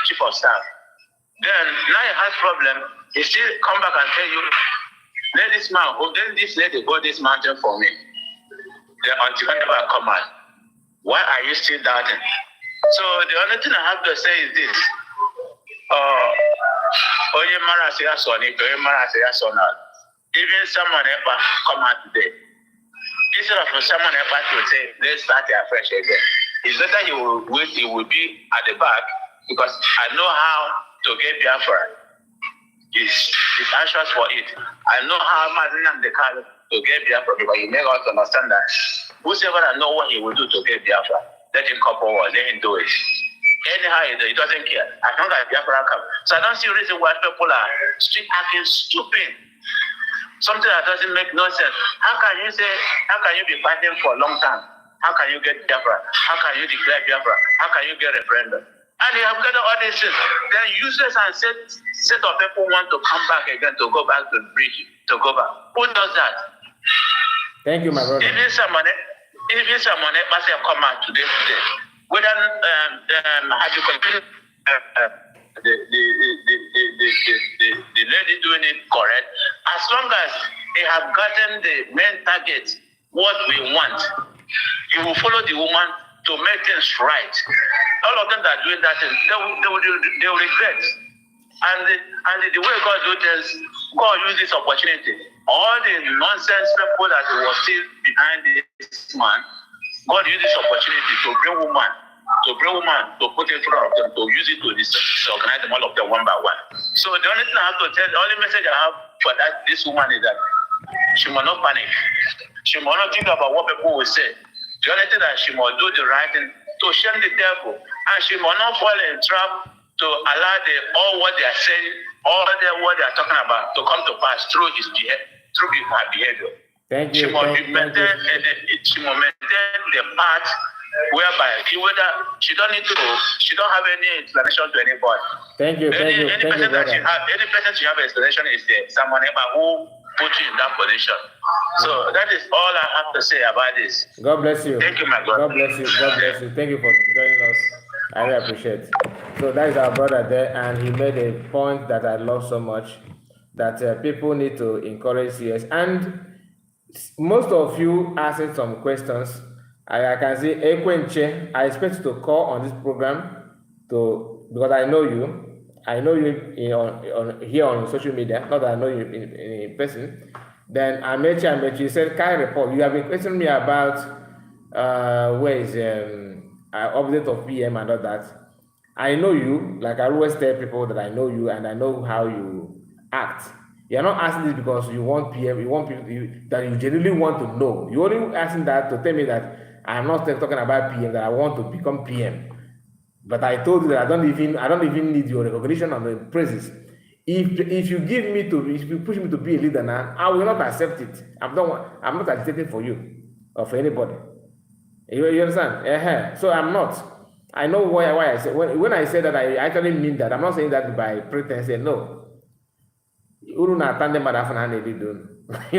chief of staff. Then now you have problem, he still come back and tell you, let this lady go this mountain for me. Then until whenever I come out. Why are you still doubting? So the only thing I have to say is this. Even someone Ekpa come out today. Instead of someone Ekpa to say, let's start afresh again. It's better he will be at the back because I know how to get Biafra. He's anxious for it. I know how Mazinam the car to get Biafra because he made us understand that whosoever I know what he will do to get Biafra, let him come forward, let him do it. Anyhow, he doesn't care. As long as Biafra come. So I don't see a reason why people are acting stupid. Something that doesn't make no sense. How can you be fighting for a long time? How can you get Biafra? How can you declare Biafra? How can you get referendum? And you have got all these things. Then useless and set of people want to come back again to go back to the bridge, to go back. Who does that? Thank you, my brother. Even someone must have come out today. Whether have you considered the lady doing it correct? As long as they have gotten the main target, what we want, you will follow the woman to make things right. All of them that are doing that, they will regret. And the way God do things, God use this opportunity. All the nonsense people that were still behind this man, God use this opportunity to bring woman, to put in front of them, to use it to disorganize them all of them one by one. So the only thing I have to tell, the only message I have for this woman is that she must not panic. She must not think about what people will say. The only thing that she must do the right thing to shame the devil, and she must not fall in trap to allow all what they are saying, what they are talking about to come to pass through her behavior. Thank you. She must maintain the path whereby she don't have any explanation to anybody. Thank you. Any person she have explanation is someone who put you in that position. So that is all I have to say about this. God bless you. Thank you, my God. God bless you. God bless you. Thank you for joining us. I really appreciate it. So that is our brother there, and he made a point that I love so much, that people need to encourage CS. And most of you asking some questions. I can see Ekwenche. I expect you to call on this program because I know you. I know you here on social media, not that I know you in person. Then Amechi said, "Can report? You have been questioning me about where is update of PM and all that. I know you, like I always tell people that I know you and I know how you act. You're not asking this because you want PM, you want people that you genuinely want to know. You're only asking that to tell me that I'm not talking about PM, that I want to become PM. But I told you that I don't even need your recognition and the praises. If you push me to be a leader now, I will not accept it. I'm not agitating for you or for anybody. You understand? So I'm not. I know why I say when I say that I actually mean that. I'm not saying that by pretense. No. You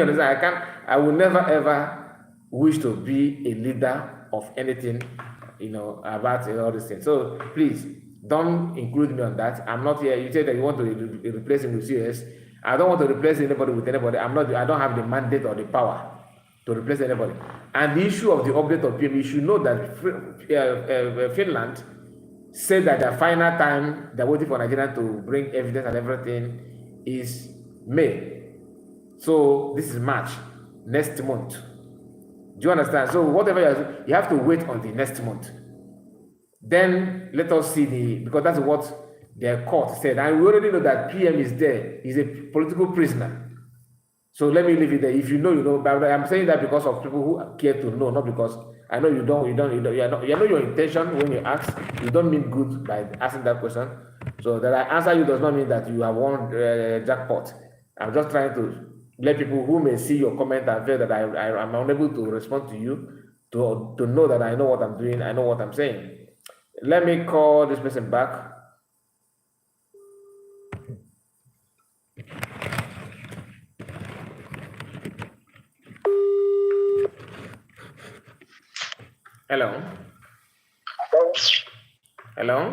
understand? I will never ever wish to be a leader of anything, about all these things. So please don't include me on that. I'm not here. You say that you want to replace him with CS. I don't want to replace anybody with anybody. I don't have the mandate or the power to replace anybody. And the issue of the update of PM, you should know that Finland said that the final time they're waiting for Nigeria to bring evidence and everything is May. So this is March, next month. Do you understand? So whatever you have to wait until next month. Then let us see because that's what their court said. And we already know that PM is there. He's a political prisoner. So let me leave it there. If you know, you know. But I'm saying that because of people who care to know, not because I know you know your intention when you ask. You don't mean good by asking that question. So that I answer you does not mean that you have won jackpot. I'm just trying to let people who may see your comment and feel that I'm unable to respond to you to know that I know what I'm doing. I know what I'm saying. Let me call this person back. Hello. Hello.